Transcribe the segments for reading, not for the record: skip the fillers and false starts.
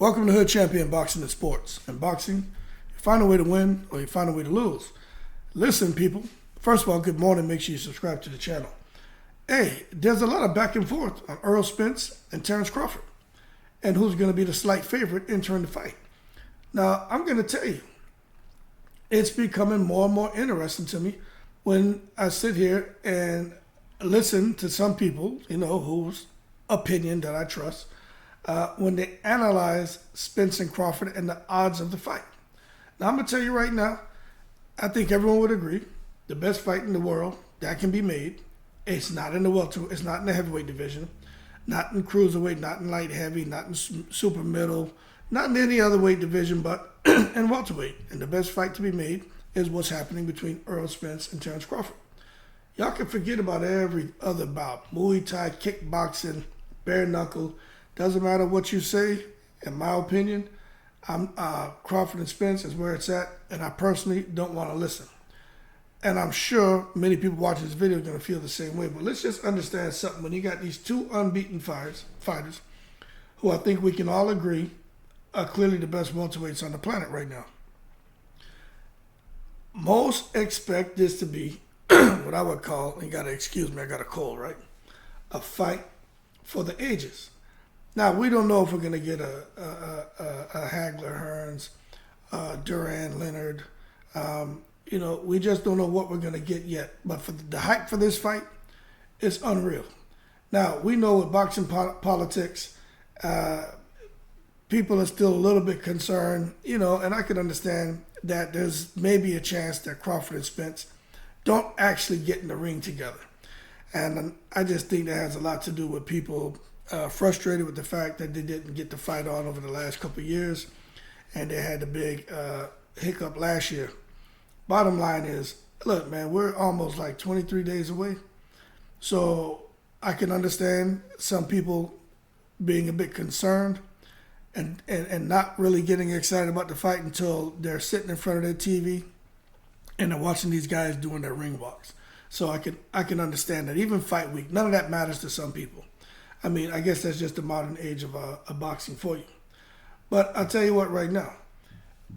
Welcome to Hood Champion Boxing and Sports. In boxing, you find a way to win or you find a way to lose. Listen, people. First of all, good morning. Make sure you subscribe to the channel. Hey, there's a lot of back and forth on Errol Spence and Terrence Crawford and who's going to be the slight favorite entering the fight. Now, I'm going to tell you, it's becoming more and more interesting to me when I sit here and listen to some people, whose opinion that I trust, when they analyze Spence and Crawford and the odds of the fight. Now, I'm going to tell you right now, I think everyone would agree, the best fight in the world that can be made, it's not in the welterweight, it's not in the heavyweight division, not in cruiserweight, not in light heavy, not in super middle, not in any other weight division, but in welterweight. And the best fight to be made is what's happening between Errol Spence and Terrence Crawford. Y'all can forget about every other bout, Muay Thai, kickboxing, bare knuckle. Doesn't matter what you say, in my opinion, Crawford and Spence is where it's at, and I personally don't want to listen. And I'm sure many people watching this video are going to feel the same way. But let's just understand something. When you got these two unbeaten fighters, who I think we can all agree are clearly the best welterweights on the planet right now. Most expect this to be what I would call, and you got to excuse me, I got a cold, right? A fight for the ages. Now, we don't know if we're going to get a Hagler, Hearns, Duran, Leonard. We just don't know what we're going to get yet. But for the hype for this fight is unreal. Now, we know with boxing politics, people are still a little bit concerned, and I can understand that there's maybe a chance that Crawford and Spence don't actually get in the ring together. And I just think that has a lot to do with people frustrated with the fact that they didn't get the fight on over the last couple of years, and they had the big hiccup last year. Bottom line is, look, man, we're almost like 23 days away. So I can understand some people being a bit concerned and not really getting excited about the fight until they're sitting in front of their TV and they're watching these guys doing their ring walks. So I can understand that. Even fight week, none of that matters to some people. I mean, I guess that's just the modern age of boxing for you. But I'll tell you what right now.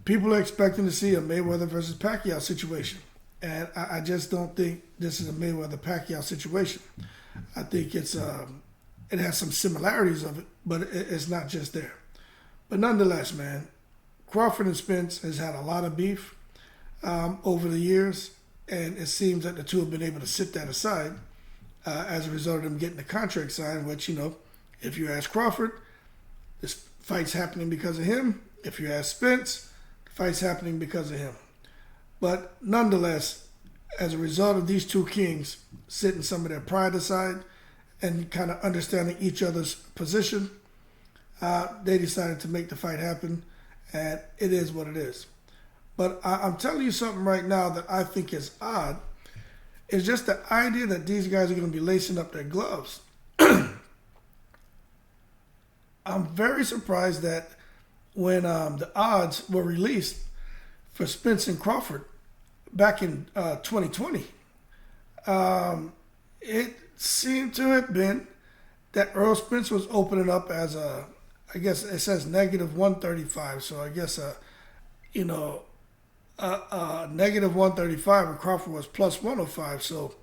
People are expecting to see a Mayweather versus Pacquiao situation. And I just don't think this is a Mayweather-Pacquiao situation. I think it has some similarities of it, but it's not just there. But nonetheless, man, Crawford and Spence has had a lot of beef over the years, and it seems that the two have been able to sit that aside as a result of them getting the contract signed, which, if you ask Crawford, this fight's happening because of him. If you ask Spence, the fight's happening because of him. But nonetheless, as a result of these two kings sitting some of their pride aside and kind of understanding each other's position, they decided to make the fight happen, and it is what it is. But I'm telling you something right now that I think is odd. It's just the idea that these guys are going to be lacing up their gloves. I'm very surprised that when the odds were released for Spence and Crawford back in 2020, it seemed to have been that Errol Spence was opening up as I guess it says negative 135. So I guess, negative 135 and Crawford was plus 105. So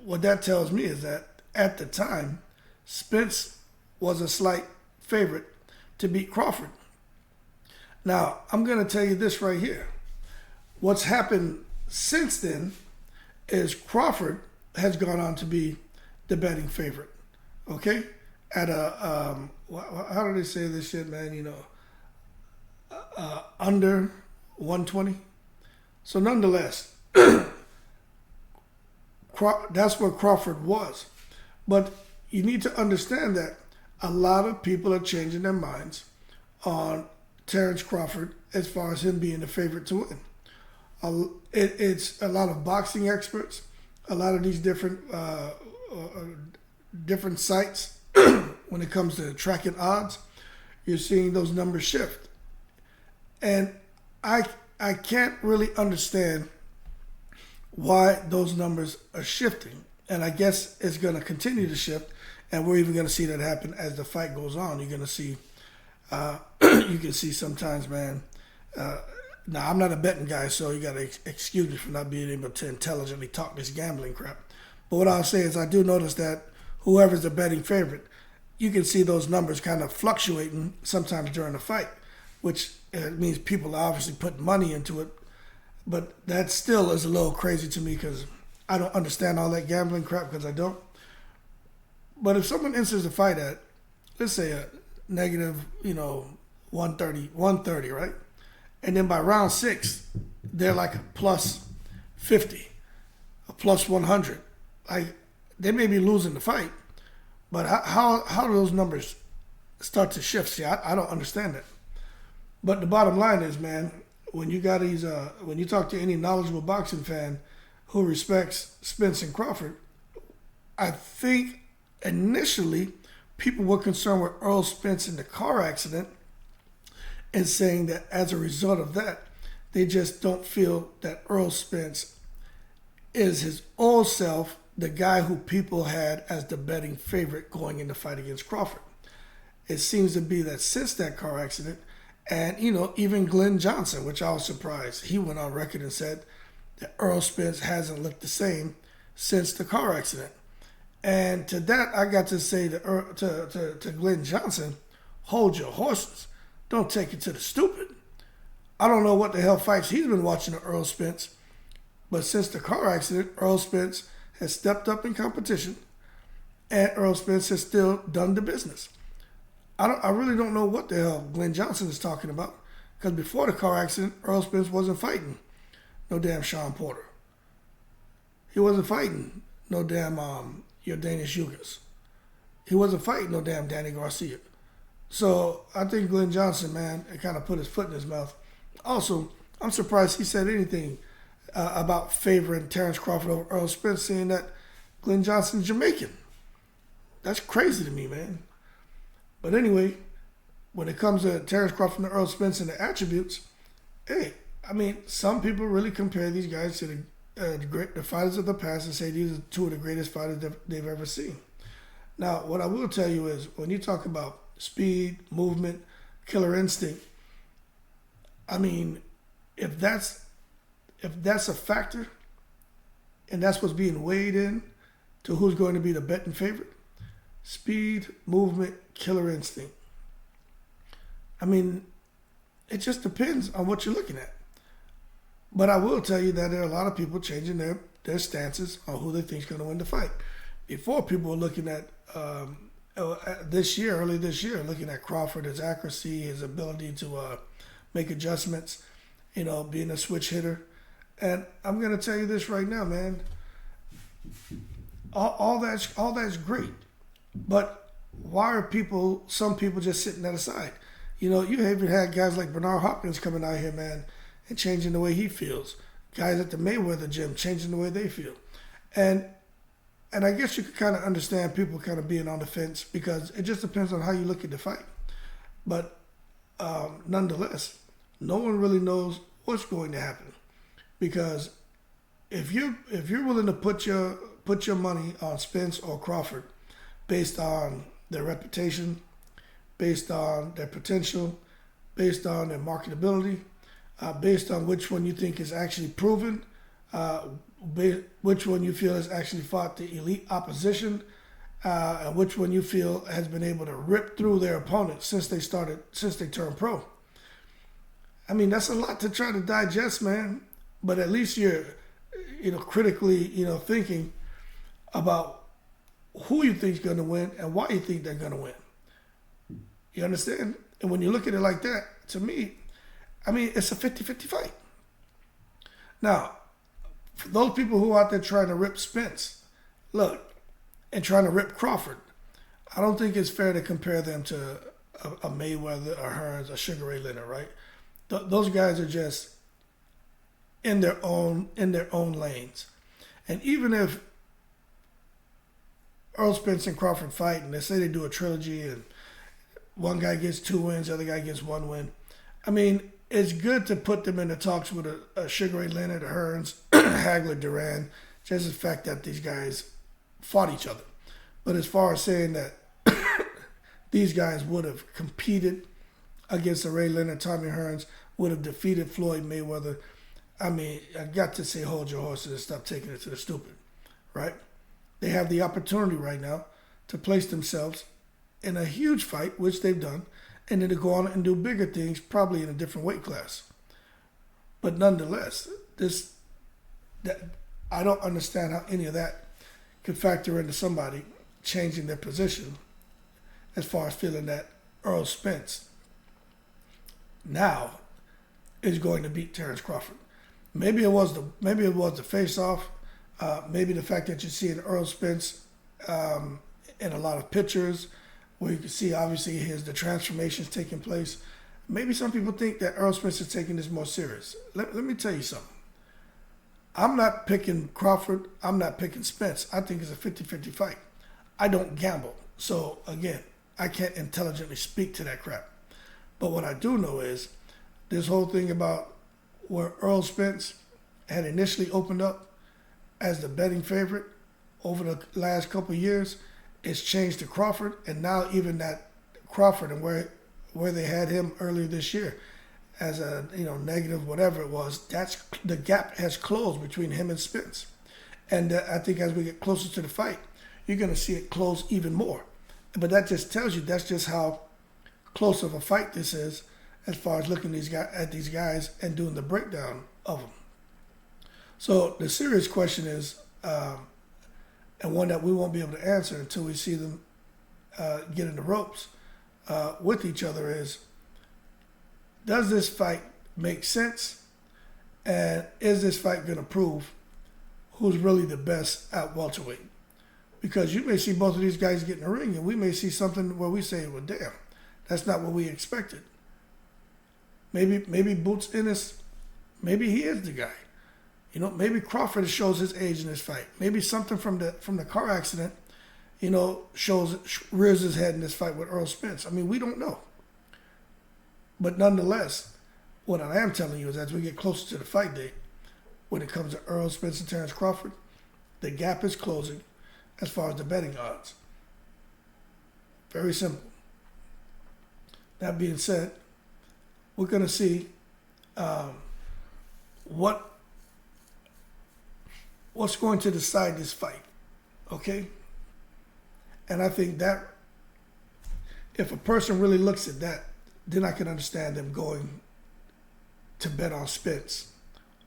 what that tells me is that at the time, Spence was a slight favorite to beat Crawford. Now, I'm going to tell you this right here. What's happened since then is Crawford has gone on to be the betting favorite. Okay? At how do they say this shit, man? Under 120. So nonetheless, that's where Crawford was. But you need to understand that a lot of people are changing their minds on Terrence Crawford as far as him being the favorite to win. It's a lot of boxing experts, a lot of these different sites when it comes to tracking odds. You're seeing those numbers shift. And I can't really understand why those numbers are shifting. And I guess it's going to continue to shift And we're even going to see that happen as the fight goes on. You're going to see, you can see sometimes, man. Now, I'm not a betting guy, so you got to excuse me for not being able to intelligently talk this gambling crap. But what I'll say is I do notice that whoever's the betting favorite, you can see those numbers kind of fluctuating sometimes during the fight, which means people are obviously putting money into it. But that still is a little crazy to me because I don't understand all that gambling crap because I don't. But if someone enters the fight at, let's say, a negative, 130, right? And then by round 6, they're like a plus 50, a plus 100. Like, they may be losing the fight, but how do those numbers start to shift? See, I don't understand that. But the bottom line is, man, when you got these, when you talk to any knowledgeable boxing fan who respects Spence and Crawford, I think initially people were concerned with Earl Spence in the car accident and saying that as a result of that, they just don't feel that Earl Spence is his old self, the guy who people had as the betting favorite going in the fight against Crawford. It seems to be that since that car accident, and, even Glenn Johnson, which I was surprised, he went on record and said that Earl Spence hasn't looked the same since the car accident. And to that, I got to say to Glenn Johnson, hold your horses. Don't take it to the stupid. I don't know what the hell fights he's been watching of Earl Spence, but since the car accident, Earl Spence has stepped up in competition, and Earl Spence has still done the business. I really don't know what the hell Glenn Johnson is talking about, because before the car accident, Earl Spence wasn't fighting no damn Sean Porter. He wasn't fighting no damn your Danish Yugas. He wasn't fighting no damn Danny Garcia. So I think Glenn Johnson, man, it kind of put his foot in his mouth. Also, I'm surprised he said anything about favoring Terrence Crawford over Earl Spence, saying that Glenn Johnson's Jamaican. That's crazy to me, man. But anyway, when it comes to Terrence Crawford and Earl Spence and the attributes, hey, I mean, some people really compare these guys to the fighters of the past and say these are two of the greatest fighters they've ever seen. Now, what I will tell you is when you talk about speed, movement, killer instinct, I mean, if that's a factor and that's what's being weighed in to who's going to be the betting favorite, speed, movement, killer instinct. I mean, it just depends on what you're looking at. But I will tell you that there are a lot of people changing their stances on who they think is going to win the fight. Before, people were looking at early this year, looking at Crawford, his accuracy, his ability to make adjustments, being a switch hitter. And I'm going to tell you this right now, man. All that's great. But why are some people just sitting that aside? You even had guys like Bernard Hopkins coming out here, man, and changing the way he feels. Guys at the Mayweather gym changing the way they feel. And I guess you could kind of understand people kind of being on the fence because it just depends on how you look at the fight. But nonetheless, no one really knows what's going to happen. Because if you're willing to put your money on Spence or Crawford based on their reputation, based on their potential, based on their marketability, based on which one you think is actually proven, which one you feel has actually fought the elite opposition, and which one you feel has been able to rip through their opponents since they turned pro. I mean, that's a lot to try to digest, man. But at least you're, critically, thinking about who you think is going to win and why you think they're going to win. You understand? And when you look at it like that, to me, I mean, it's a 50-50 fight. Now, for those people who are out there trying to rip Spence, and trying to rip Crawford, I don't think it's fair to compare them to a Mayweather, a Hearns, a Sugar Ray Leonard, right? Those guys are just in their own lanes. And even if Earl Spence and Crawford fight, and they say they do a trilogy, and one guy gets 2 wins, the other guy gets 1 win. I mean, it's good to put them in the talks with a Sugar Ray Leonard, a Hearns, Hagler, Duran, just the fact that these guys fought each other. But as far as saying that these guys would have competed against the Ray Leonard, Tommy Hearns, would have defeated Floyd Mayweather, I mean, I got to say hold your horses and stop taking it to the stupid, right? They have the opportunity right now to place themselves in a huge fight, which they've done, and then to go on and do bigger things, probably in a different weight class. But nonetheless, I don't understand how any of that could factor into somebody changing their position as far as feeling that Earl Spence now is going to beat Terrence Crawford. Maybe it was the face-off. Maybe the fact that you see an Earl Spence in a lot of pictures where you can see obviously the transformations taking place. Maybe some people think that Earl Spence is taking this more serious. Let me tell you something. I'm not picking Crawford. I'm not picking Spence. I think it's a 50-50 fight. I don't gamble. So, again, I can't intelligently speak to that crap. But what I do know is this whole thing about where Earl Spence had initially opened up as the betting favorite over the last couple of years, it's changed to Crawford, and now even that Crawford and where they had him earlier this year as a negative whatever it was, that's the gap has closed between him and Spence. And I think as we get closer to the fight, you're going to see it close even more. But that just tells you that's just how close of a fight this is as far as looking at these guys and doing the breakdown of them. So the serious question is, and one that we won't be able to answer until we see them get in the ropes with each other, is, does this fight make sense? And is this fight going to prove who's really the best at welterweight? Because you may see both of these guys get in the ring, and we may see something where we say, well, damn, that's not what we expected. Maybe Boots Ennis, maybe he is the guy. Maybe Crawford shows his age in this fight. Maybe something from the car accident, rears his head in this fight with Earl Spence. I mean, we don't know. But nonetheless, what I am telling you is as we get closer to the fight day, when it comes to Earl Spence and Terrence Crawford, the gap is closing as far as the betting odds. Very simple. That being said, we're going to see what's going to decide this fight, okay? And I think that if a person really looks at that, then I can understand them going to bet on Spence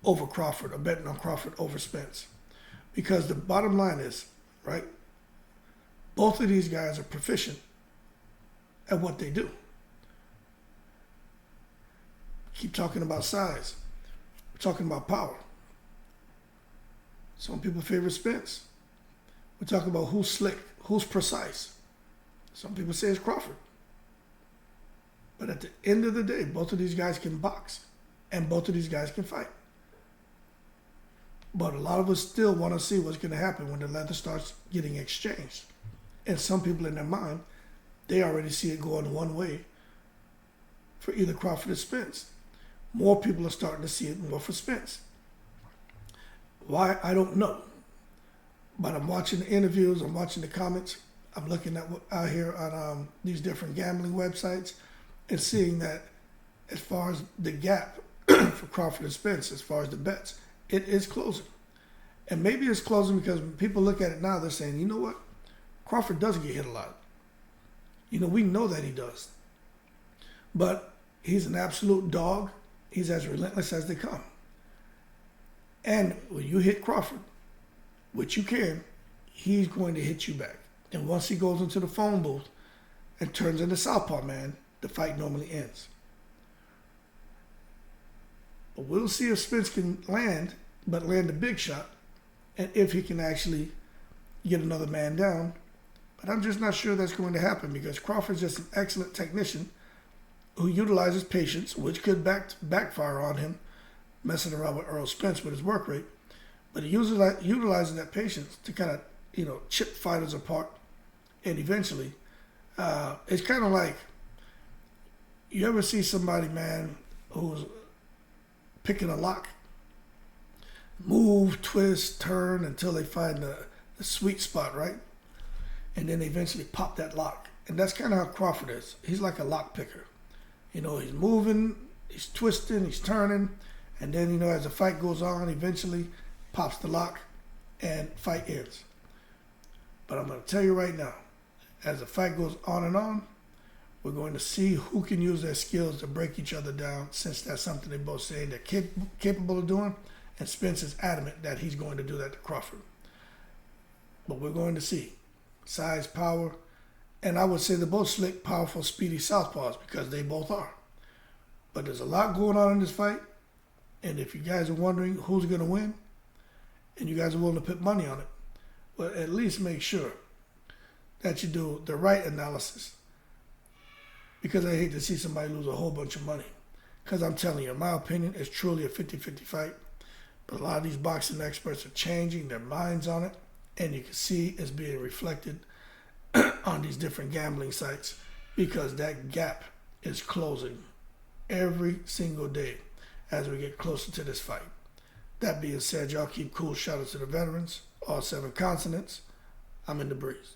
over Crawford, or betting on Crawford over Spence. Because the bottom line is, right, both of these guys are proficient at what they do. Keep talking about size. We're talking about power. Some people favor Spence. We're talking about who's slick, who's precise. Some people say it's Crawford. But at the end of the day, both of these guys can box, and both of these guys can fight. But a lot of us still want to see what's going to happen when the leather starts getting exchanged. And some people in their mind, they already see it going one way for either Crawford or Spence. More people are starting to see it more for Spence. Why? I don't know. But I'm watching the interviews, I'm watching the comments, I'm looking at out here on these different gambling websites and seeing that as far as the gap for Crawford and Spence, as far as the bets, it is closing. And maybe it's closing because when people look at it now, they're saying, you know what? Crawford doesn't get hit a lot. We know that he does. But he's an absolute dog. He's as relentless as they come. And when you hit Crawford, which you can, he's going to hit you back. And once he goes into the phone booth and turns into Southpaw Man, the fight normally ends. But we'll see if Spence can land a big shot, and if he can actually get another man down. But I'm just not sure that's going to happen because Crawford's just an excellent technician who utilizes patience, which could backfire on him, messing around with Earl Spence with his work rate. But he utilizes that patience to kind of, chip fighters apart. And eventually, it's kind of like, you ever see somebody, man, who's picking a lock, move, twist, turn until they find the sweet spot, right? and then they eventually pop that lock. And that's kind of how Crawford is. He's like a lock picker. You know, he's moving, he's twisting, he's turning, and then, you know, as the fight goes on, eventually pops the lock and fight ends. But I'm going to tell you right now, as the fight goes on and on, we're going to see who can use their skills to break each other down, since that's something they both say they're capable of doing, and Spence is adamant that he's going to do that to Crawford. But we're going to see size, power, and I would say they're both slick, powerful, speedy southpaws, because they both are. But there's a lot going on in this fight, and if you guys are wondering who's going to win, and you guys are willing to put money on it, well, at least make sure that you do the right analysis, because I hate to see somebody lose a whole bunch of money. Because I'm telling you, in my opinion, it's truly a 50-50 fight. But a lot of these boxing experts are changing their minds on it, and you can see it's being reflected on these different gambling sites, because that gap is closing every single day as we get closer to this fight. That being said, y'all keep cool. Shout out to the veterans, all 7 continents. I'm in the breeze.